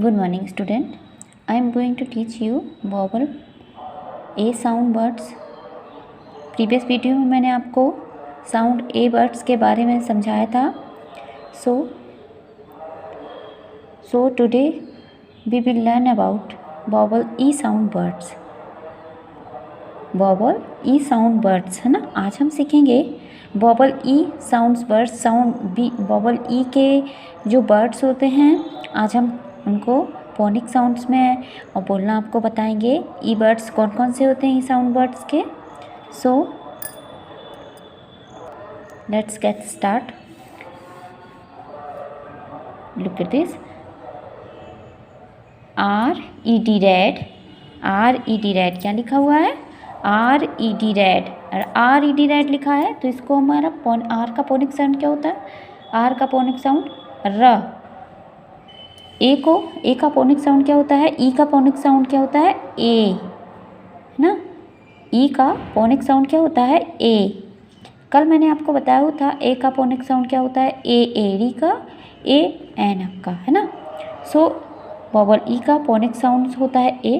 Good morning student. I am going to teach you vowel A sound words. Previous video में मैंने आपको sound ए words के बारे में समझाया था. So today we will learn about vowel E sound words. vowel E sound words है ना. आज हम सीखेंगे vowel E sounds words. vowel E के जो वर्ड्स होते हैं आज हम उनको फोनिक साउंड्स में और बोलना आपको बताएंगे. ई वर्ड्स कौन कौन से होते हैं ई साउंड वर्ड्स के. So let's get start. Look at this. RED red. RED red क्या लिखा हुआ है? RED red. और RED रेड लिखा है तो इसको हमारा R का फोनिक साउंड क्या होता है? R का फोनिक साउंड र. ए का फोनिक साउंड क्या होता है? ई का फोनिक साउंड क्या होता है? ए, है ना. ई का फोनिक साउंड क्या होता है? ए. कल मैंने आपको बताया था ए का फोनिक साउंड क्या होता है? ए एरी का, ए ऐनक का, है ना. सो वोवल ई का फोनिक साउंड होता है ए.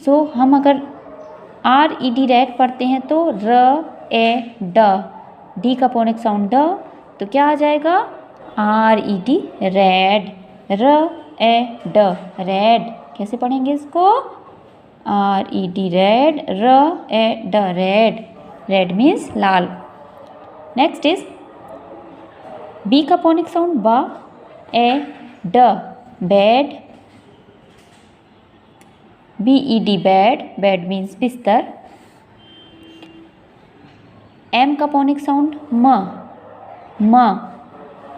सो हम अगर RED रेड पढ़ते हैं तो र ए ड. डी का फोनिक साउंड ड तो क्या आ जाएगा? RED red. र ए ड रेड. कैसे पढ़ेंगे इसको? RED red. र ए ड रेड. रेड मीन्स लाल. नेक्स्ट इज बी का फोनिक साउंड ब ए ड. Bed. BED bed. Bed means बिस्तर. एम का फोनिक साउंड म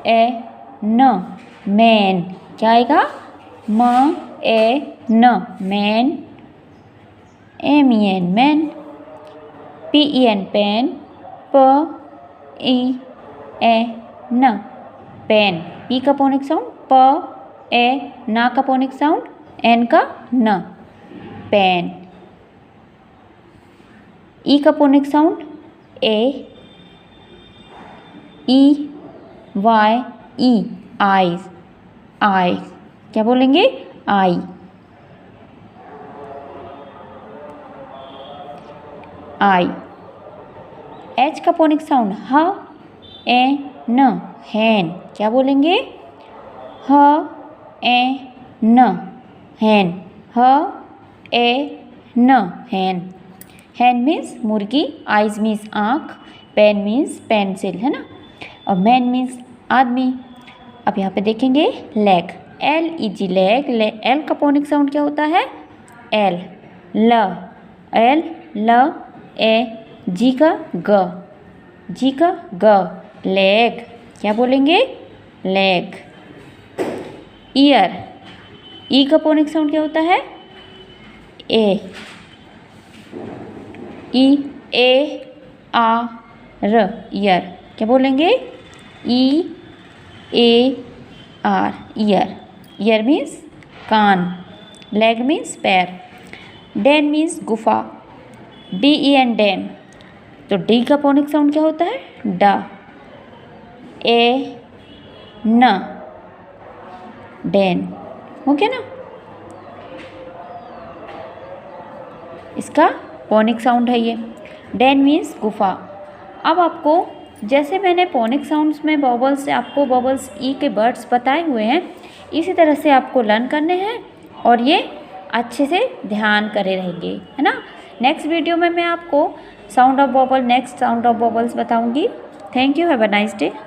ए न. मैन. क्या आएगा? म ए न man. MEN man. PEN pen. PEN pen. P का फोनिक साउंड प ए ना का फोनिक साउंड एन का न. पेन. ई का फोनिक साउंड ए ई वाई ई. आईज. आई. क्या बोलेंगे? आई. आई. एच का फोनिक साउंड ह ए न. हैन. क्या बोलेंगे? ह ए न. हैन. ह ए न. हैन. हैन मीन्स मुर्गी. आइज मीन्स आँख. पेन मीन्स पेंसिल, है ना. और मैन मीन्स आदमी. अब यहाँ पे देखेंगे लेग. LEG leg. एल का फोनिक साउंड क्या होता है? एल. ल. एल ल ए. जी का ग. जी का ग. लेग. क्या बोलेंगे? लेग. ईयर. ई का फोनिक साउंड क्या होता है? A. E A R. Ear. क्या बोलेंगे? E A R. Ear. Ear means कान. लेग मीन्स पैर. डेन मीन्स गुफा. DEN den. तो डी का फोनिक साउंड क्या होता है? ड. ए न. डेन. हो गया ना. इसका फोनिक साउंड है ये. डेन मीन्स गुफा. अब आपको जैसे मैंने फोनिक साउंड्स में वोवल्स आपको वोवल्स ई के वर्ड्स बताए हुए हैं इसी तरह से आपको लर्न करने हैं और ये अच्छे से ध्यान करे रहेंगे, है ना. नेक्स्ट वीडियो में मैं आपको sound of vowel next sound of vowels बताऊंगी. Thank you. Have a nice day.